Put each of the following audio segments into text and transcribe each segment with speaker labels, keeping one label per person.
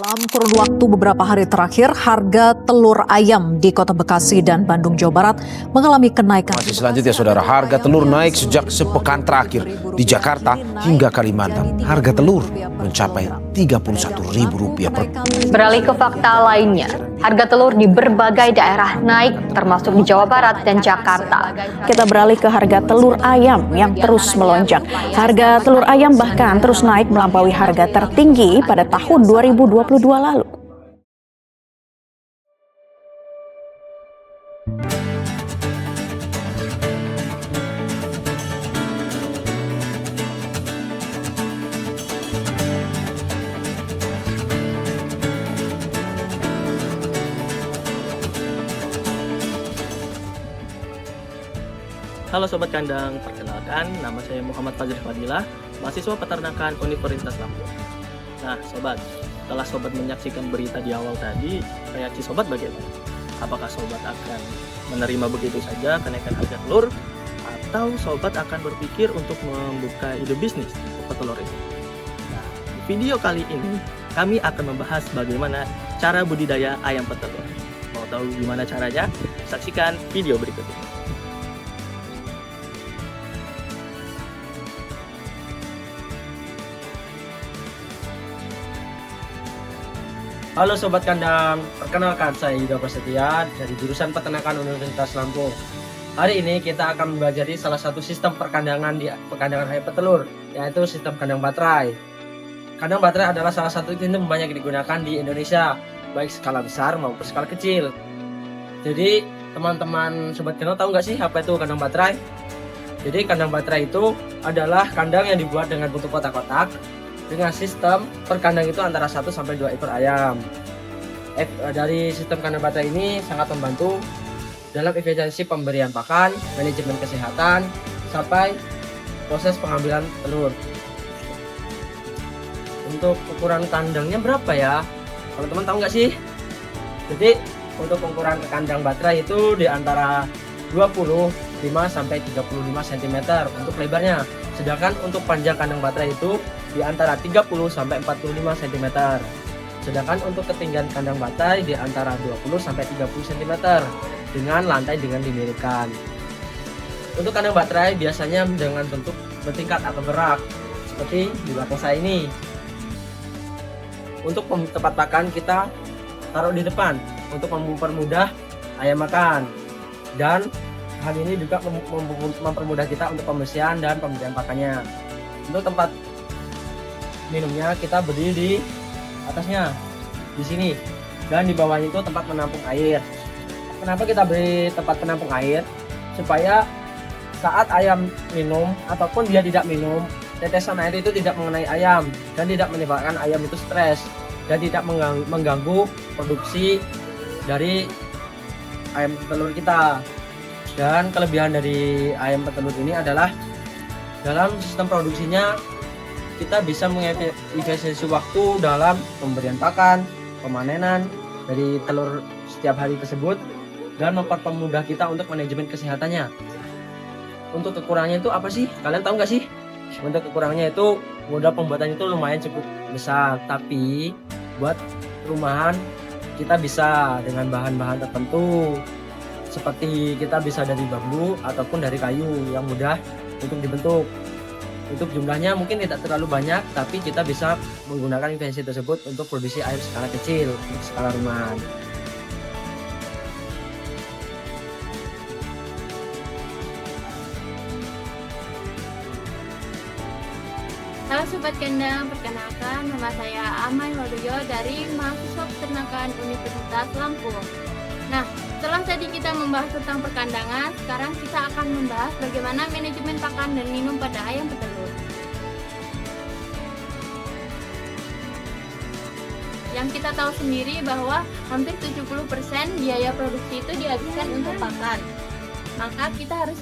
Speaker 1: Dalam kurun waktu beberapa hari terakhir, harga telur ayam di Kota Bekasi dan Bandung, Jawa Barat mengalami kenaikan.
Speaker 2: Masih selanjutnya, saudara, harga telur naik sejak sepekan terakhir di Jakarta hingga Kalimantan. Harga telur mencapai Rp31.000 per.
Speaker 3: Beralih ke fakta lainnya, harga telur di berbagai daerah naik, termasuk di Jawa Barat dan Jakarta.
Speaker 4: Kita beralih ke harga telur ayam yang terus melonjak. Harga telur ayam bahkan terus naik melampaui harga tertinggi pada tahun 2022 lalu.
Speaker 5: Halo Sobat Kandang, perkenalkan nama saya Muhammad Fazri Fadilah, mahasiswa peternakan Universitas Lampung. Nah Sobat, setelah Sobat menyaksikan berita di awal tadi, reaksi Sobat bagaimana? Apakah Sobat akan menerima begitu saja kenaikan harga telur? Atau Sobat akan berpikir untuk membuka ide bisnis petelur ini? Nah, di video kali ini kami akan membahas bagaimana cara budidaya ayam petelur. Mau tahu gimana caranya? Saksikan video berikut ini. Halo Sobat Kandang, perkenalkan saya Yuda Prasetya dari jurusan Peternakan Universitas Lampung. Hari ini kita akan mempelajari salah satu sistem perkandangan di perkandangan ayam petelur, yaitu sistem kandang baterai. Kandang baterai adalah salah satu sistem banyak digunakan di Indonesia, baik skala besar maupun skala kecil. Jadi teman-teman Sobat Kandang tahu nggak sih apa itu kandang baterai? Jadi kandang baterai itu adalah kandang yang dibuat dengan bentuk kotak-kotak dengan sistem per kandang itu antara 1 sampai 2 ekor ayam. Dari sistem kandang baterai ini sangat membantu dalam efisiensi pemberian pakan, manajemen kesehatan, sampai proses pengambilan telur. Untuk ukuran kandangnya berapa ya? Teman-teman tahu nggak sih? Jadi untuk ukuran kandang baterai itu di antara 25 sampai 35 cm untuk lebarnya. Sedangkan untuk panjang kandang baterai itu di antara 30 sampai 45 cm. Sedangkan untuk ketinggian kandang baterai di antara 20 sampai 30 cm dengan lantai dengan dimirikan. Untuk kandang baterai biasanya dengan bentuk bertingkat atau berak seperti di belakang saya ini. Untuk tempat pakan kita taruh di depan untuk mempermudah ayam makan, dan hal ini juga mempermudah kita untuk pembersihan dan pemberian pakannya. Untuk tempat minumnya kita berdiri di atasnya di sini, dan di bawahnya itu tempat menampung air. Kenapa kita beri tempat penampung air? Supaya saat ayam minum ataupun dia tidak minum, tetesan air itu tidak mengenai ayam dan tidak menyebabkan ayam itu stres dan tidak mengganggu produksi dari ayam telur kita. Dan kelebihan dari ayam petelur ini adalah dalam sistem produksinya kita bisa mengefisiensi waktu dalam pemberian pakan, pemanenan dari telur setiap hari tersebut, dan mempermudah kita untuk manajemen kesehatannya. Untuk kekurangannya itu apa sih? Kalian tahu nggak sih? Untuk kekurangannya itu modal pembuatan itu lumayan cukup besar, tapi buat rumahan kita bisa dengan bahan-bahan tertentu. Seperti kita bisa dari bambu ataupun dari kayu yang mudah untuk dibentuk. Untuk jumlahnya mungkin tidak terlalu banyak, tapi kita bisa menggunakan efisiensi tersebut untuk produksi air skala kecil, untuk skala rumahan.
Speaker 6: Halo Sobat Kandang, perkenalkan nama saya Amai Waluyo dari mahasiswa peternakan Universitas Lampung. Nah, setelah tadi kita membahas tentang perkandangan, sekarang kita akan membahas bagaimana manajemen pakan dan minum pada ayam petelur. Yang kita tahu sendiri bahwa hampir 70% biaya produksi itu dihabiskan untuk pakan. Maka kita harus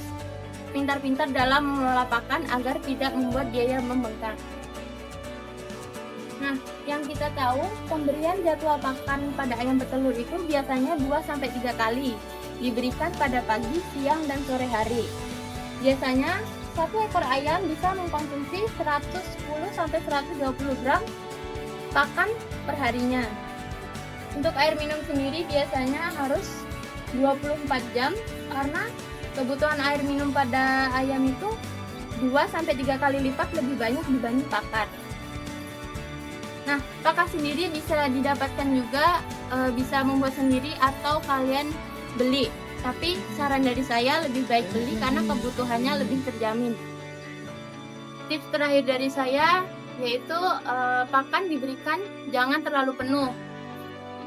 Speaker 6: pintar-pintar dalam mengelola pakan agar tidak membuat biaya membengkak. Nah, yang kita tahu, pemberian jadwal pakan pada ayam petelur itu biasanya 2-3 kali, diberikan pada pagi, siang, dan sore hari. Biasanya, satu ekor ayam bisa mengkonsumsi 110-120 gram pakan perharinya. Untuk air minum sendiri biasanya harus 24 jam karena kebutuhan air minum pada ayam itu 2-3 kali lipat lebih banyak dibanding pakan. Nah, pakan sendiri bisa didapatkan juga, bisa membuat sendiri atau kalian beli. Tapi saran dari saya lebih baik beli karena kebutuhannya lebih terjamin. Tips terakhir dari saya yaitu pakan diberikan jangan terlalu penuh.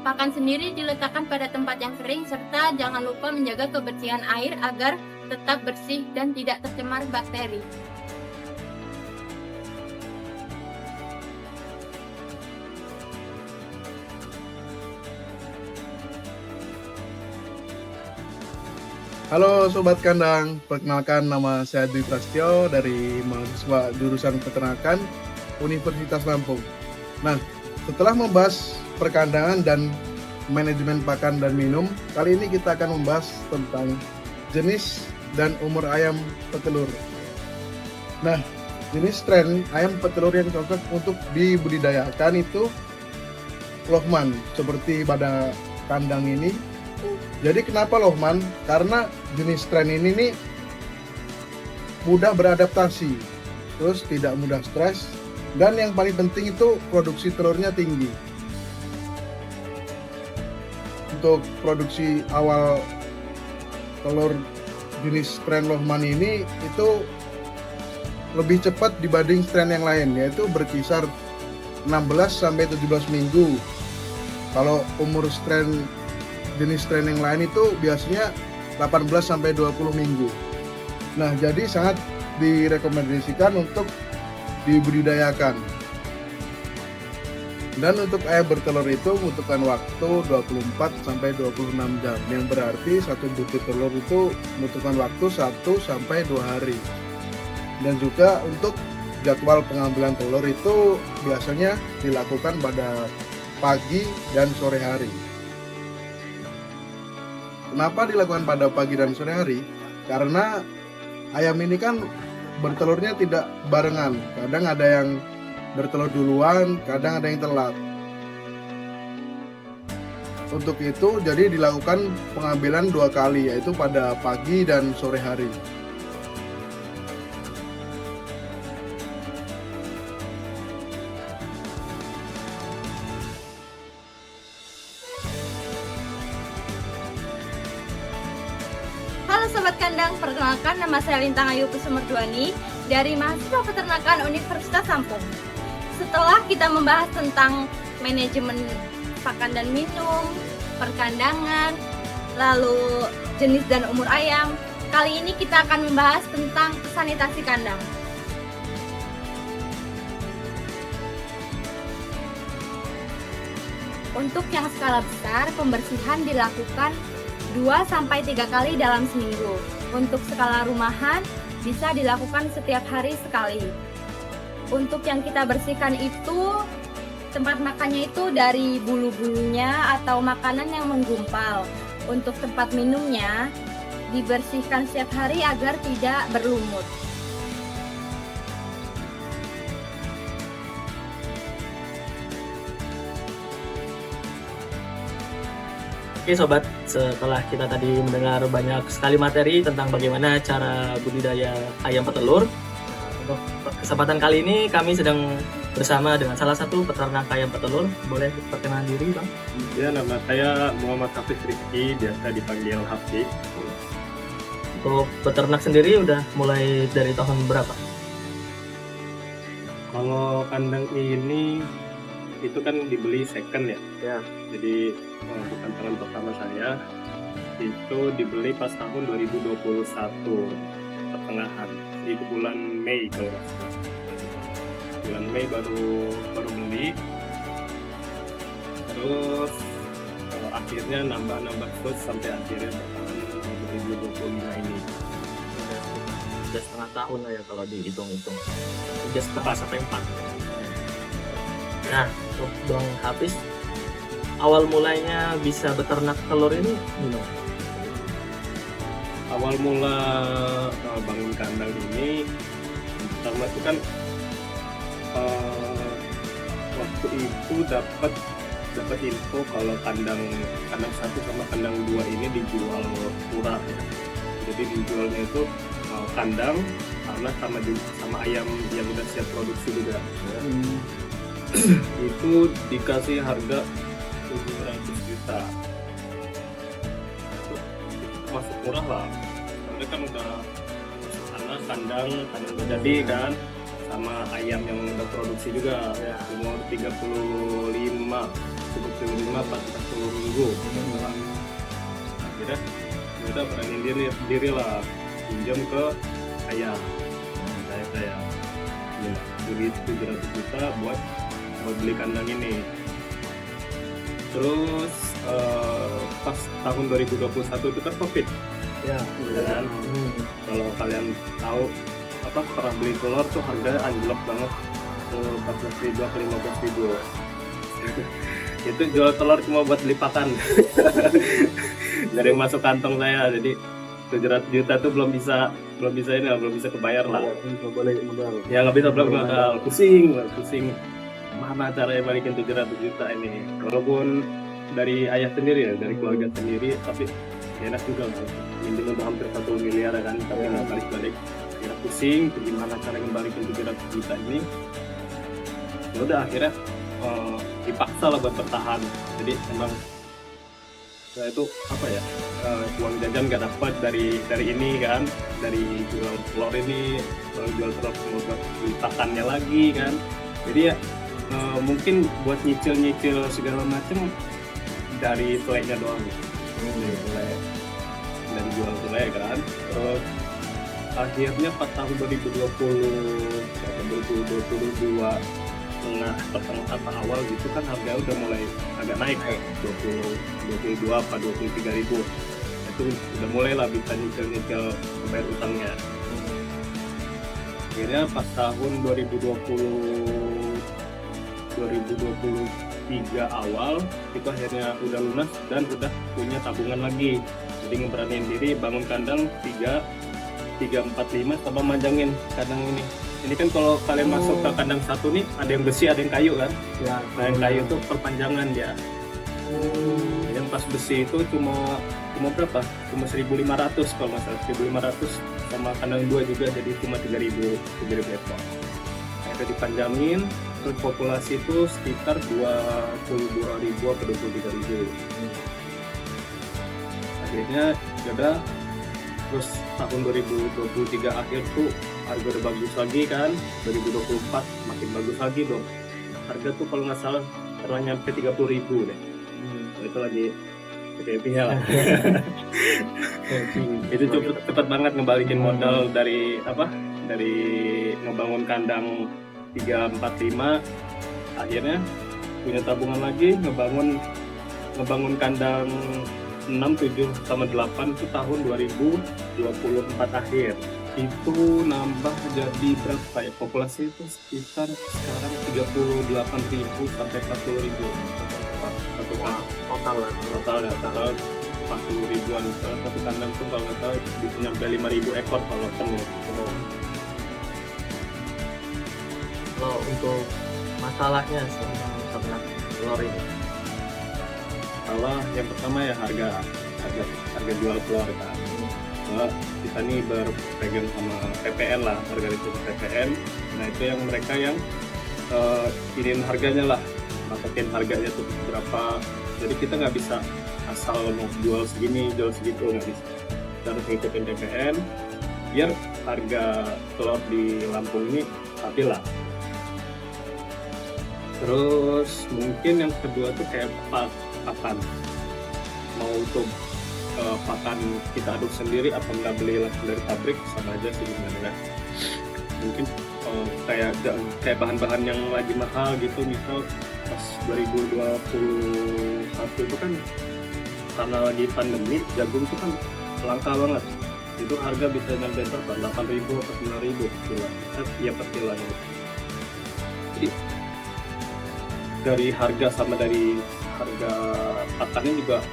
Speaker 6: Pakan sendiri diletakkan pada tempat yang kering serta jangan lupa menjaga kebersihan air agar tetap bersih dan tidak tercemar bakteri.
Speaker 7: Halo Sobat Kandang, perkenalkan nama saya Dwi Prasetyo dari mahasiswa jurusan peternakan Universitas Lampung. Nah, setelah membahas perkandangan dan manajemen pakan dan minum, kali ini kita akan membahas tentang jenis dan umur ayam petelur. Nah, jenis strain ayam petelur yang cocok untuk dibudidayakan itu Lohman, seperti pada kandang ini. Jadi kenapa Lohman? Karena jenis strain ini nih mudah beradaptasi, terus tidak mudah stres, dan yang paling penting itu produksi telurnya tinggi. Untuk produksi awal telur jenis strain Lohman ini itu lebih cepat dibanding strain yang lain, yaitu berkisar 16-17 minggu. Kalau umur strain jenis strain yang lain itu biasanya 18-20 minggu. Nah, jadi sangat direkomendasikan untuk dibudidayakan. Dan untuk ayam bertelur itu membutuhkan waktu 24-26 jam, yang berarti satu butir telur itu membutuhkan waktu 1-2 hari. Dan juga untuk jadwal pengambilan telur itu biasanya dilakukan pada pagi dan sore hari. Kenapa dilakukan pada pagi dan sore hari? Karena ayam ini kan bertelurnya tidak barengan. Kadang ada yang bertelur duluan, kadang ada yang telat. Untuk itu jadi dilakukan pengambilan 2 kali, yaitu pada pagi dan sore hari.
Speaker 6: Halo Sobat Kandang, perkenalkan nama saya Lintang Ayu Kusumerdwani dari mahasiswa peternakan Universitas Lampung. Setelah kita membahas tentang manajemen pakan dan minum, perkandangan, lalu jenis dan umur ayam, kali ini kita akan membahas tentang sanitasi kandang. Untuk yang skala besar, pembersihan dilakukan 2-3 kali dalam seminggu. Untuk skala rumahan bisa dilakukan setiap hari sekali. Untuk yang kita bersihkan itu tempat makannya itu dari bulu-bulunya atau makanan yang menggumpal. Untuk tempat minumnya dibersihkan setiap hari agar tidak berlumut.
Speaker 5: Oke Sobat, setelah kita tadi mendengar banyak sekali materi tentang bagaimana cara budidaya ayam petelur, untuk kesempatan kali ini kami sedang bersama dengan salah satu peternak ayam petelur. Boleh perkenalan diri Bang?
Speaker 8: Ya, nama saya Muhammad Hafiz Rizky, biasa dipanggil Hafiz.
Speaker 5: Untuk peternak sendiri udah mulai dari tahun berapa?
Speaker 8: Kalau kandang ini itu kan dibeli second ya.
Speaker 5: Ya.
Speaker 8: Jadi bukan tangan pertama saya. Itu dibeli pas tahun 2021 pertengahan di bulan Mei kalau nggak salah. Bulan Mei baru beli. Terus akhirnya nambah terus sampai akhirnya tahun 2025 ini.
Speaker 5: Udah setengah tahun lah ya kalau dihitung-hitung. 3,5-4. Nah, untuk Bang Hafiz, awal mulanya bisa beternak telur ini gimana?
Speaker 8: Awal mula bangun kandang ini pertama itu kan waktu waktu itu dapat info kalau kandang 1 sama kandang 2 ini dijual murah ya. Jadi dijualnya itu kandang tanah sama ayam yang udah siap produksi juga. Itu dikasih harga 700 juta. Itu masuk murah lah. Soalnya kan udah tanah, kandang udah jadi kan, sama ayam yang udah produksi juga. Umur 35 apa 40 minggu. Akhirnya udah berani diri lah pinjam ke ayah. Saya duit 700 juta buat beli kandang ini. Terus pas tahun 2021 itu kan COVID ya kan. Kalau kalian tahu pernah beli telur tuh harganya anjlok banget, 14.000 ke 15.000. Itu jual telur cuma buat beli pakan. Dari yang masuk kantong saya, jadi 700 juta tuh belum bisa kebayar lah. Ya nggak bisa bakal pusing. Mana caranya balikin 700 juta ini? Walaupun dari ayah sendiri ya, dari keluarga sendiri, tapi enak juga minjem udah hampir 1 miliar kan, tapi nggak balik-balik. Akhirnya pusing, gimana cara ngembalikin 700 juta ini? Ya udah akhirnya dipaksa lah buat bertahan. Jadi emang saya itu uang jajan nggak dapat dari ini kan, dari jual telur ini, kalau jual telur buat beli pakannya lagi kan. Jadi ya mungkin buat nyicil segala macam dari teleknya doang, dari jual telek kan. Terus akhirnya pas tahun 2022 pertengahan awal gitu kan harga udah mulai agak naik, 22 apa 23 ribu. Itu udah mulai lah bisa nyicil bayar utangnya. Akhirnya pas tahun 2023 awal itu akhirnya udah lunas dan udah punya tabungan lagi. Jadi ngeberaniin diri bangun kandang 345 sama manjangin kandang ini. Ini kan kalau kalian masuk ke kandang 1 nih, ada yang besi, ada yang kayu kan? Ya. Nah yang kayu itu perpanjangan dia. Yang pas besi itu cuma berapa? Cuma 1.500 kalau nggak salah, 1.500 sama kandang 2 juga jadi cuma 3.000 ekor. Akhirnya dipanjangin, terus populasi itu sekitar 22.000 atau 23.000. Akhirnya udah, terus tahun 2023 akhir tuh harga udah bagus lagi kan, 2024 makin bagus lagi dong. Harga tuh kalau nggak salah pernah nyampe 30.000 deh. Itu lagi happy-nya lah. Itu cepet banget ngebalikin modal dari ngebangun kandang 345, akhirnya punya tabungan lagi, ngebangun kandang 6, 7, sama 8 itu tahun 2024 akhir. Itu nambah jadi berapa ya, populasi itu sekitar sekarang 38.000 sampai 40.000 total 40 ribuan. Satu kandang tuh kalau nggak salah bisa nyampe 5.000 ekor kalau penuh.
Speaker 5: Kalau untuk masalahnya sama telur ini,
Speaker 8: kalau yang pertama ya harga jual telur kan. Kita nih berpegang sama PPN lah, harga itu PPN. Nah itu yang mereka yang iniin harganya lah, masukin harganya tuh berapa. Jadi kita nggak bisa asal mau jual segini, jual segitu, nggak bisa. Kita harus ngikutin PPN biar harga telur di Lampung ini stabil lah. Terus mungkin yang kedua tuh kayak pakan. Mau untuk pakan kita aduk sendiri apa nggak beli langsung dari pabrik, sama aja sih sebenarnya. Mungkin kayak bahan-bahan yang lagi mahal gitu, misal pas 2021 itu kan karena lagi pandemi, jagung itu kan langka banget. Itu harga bisa nyampe 8.000 atau 9.000 kilo. Ya per kilo gitu. Jadi dari harga sama dari harga pakannya juga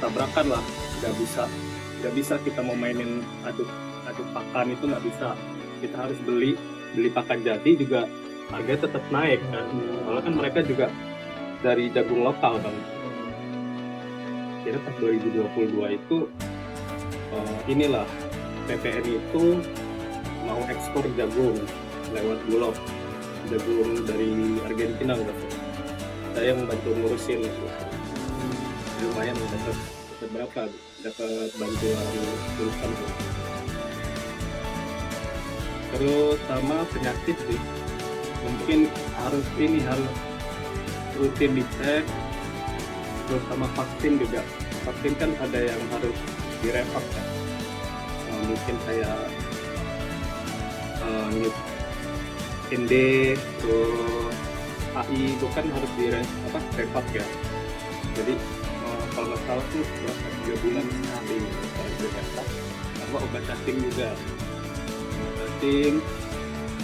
Speaker 8: tabrakan lah. Nggak bisa kita mau mainin aduk pakan, itu nggak bisa. Kita harus beli pakan jadi juga harganya tetap naik kan. Soalnya kan mereka juga dari jagung lokal kan. Kira pas 2022 itu inilah PPN itu mau ekspor jagung lewat Bulog, jagung dari Argentina udah. Saya yang bantu ngurusin, lumayan dapat berapa? Dapat bantuan urusan. Terus sama penyakit sih, mungkin harus rutin dicek. Terus sama vaksin juga, vaksin kan ada yang harus direvak kan. Mungkin kayak ND, terus AI itu kan harus direvak ya. Jadi kalau nggak salah tuh 3 bulan sekali harus direvak. Sama obat cacing juga,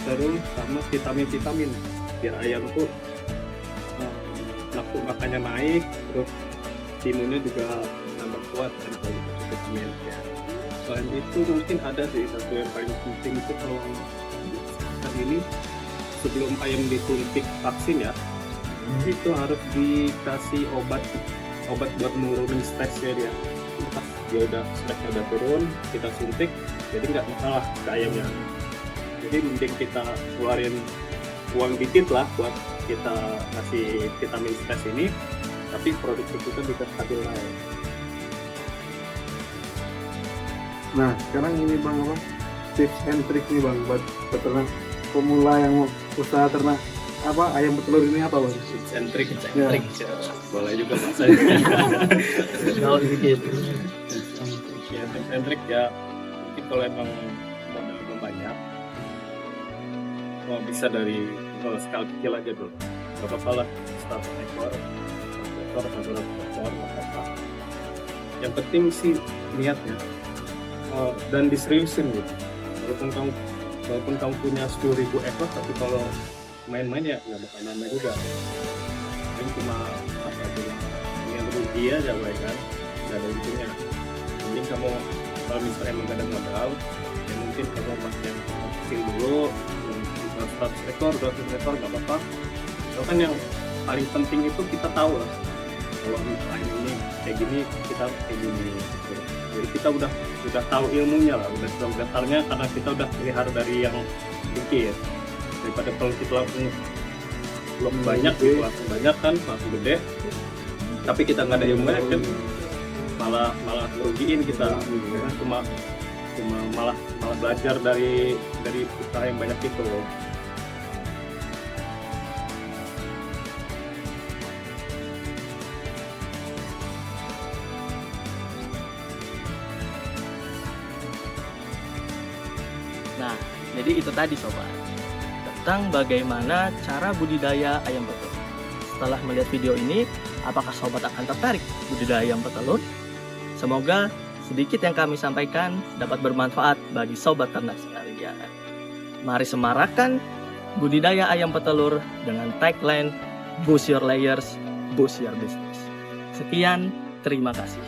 Speaker 8: terus sama vitamin biar ayam tuh nafsu makannya naik, terus imunnya juga nambah kuat dan kalau vitamin ya. Selain itu mungkin ada sih satu yang paling penting itu kalau saat ini sebelum ayam disuntik vaksin ya, itu harus dikasih obat buat nurunin stresnya dia. Pas dia stresnya udah turun, kita suntik, jadi nggak masalah ke ayamnya. Jadi mending kita keluarin uang dikit lah buat kita kasih vitamin stres ini, tapi produksi kita bisa stabil naik.
Speaker 7: Nah, sekarang ini Bang, apa tips and trick nih Bang buat peternak pemula yang mau usaha ternak ayam petelur ini apa Bang?
Speaker 8: Tips and trick,
Speaker 7: Ya.
Speaker 8: boleh juga Mas saya. Kalau dikit. Ya, tips and trick ya, mungkin kalau emang modal belum banyak, bisa dari skala kecil aja dulu. Gak apa-apa lah, start ekor, nggak apa-apa. Yang penting sih niatnya. Dan diseriusin gitu. Walaupun kamu punya 10.000 ekor, tapi kalau main-main ya nggak bakal nambah juga. Ini cuma yang rugi aja kan, nggak ada untungnya. Mungkin kamu kalau misalnya emang nggak ada modal, ya mungkin kamu pakai kecil dulu, 100 ekor, 200 ekor nggak apa-apa. Itu kan yang paling penting itu kita tahu lah. Kalau misalnya ini kayak gini, kita kayak gini. Gitu. Jadi kita udah tahu ilmunya lah, udah tahu dasarnya karena kita udah pelihara dari yang sedikit. Daripada kalau kita langsung belum banyak, langsung banyak kan, langsung gede. Tapi kita nggak ada ilmunya kan, malah merugiin kita. Cuma malah belajar dari usaha yang banyak itu.
Speaker 9: Nah, jadi itu tadi sobat, tentang bagaimana cara budidaya ayam petelur. Setelah melihat video ini, apakah sobat akan tertarik budidaya ayam petelur? Semoga sedikit yang kami sampaikan dapat bermanfaat bagi sobat ternak sekalian. Mari semarakkan budidaya ayam petelur dengan tagline Boost Your Layers, Boost Your Business. Sekian, terima kasih.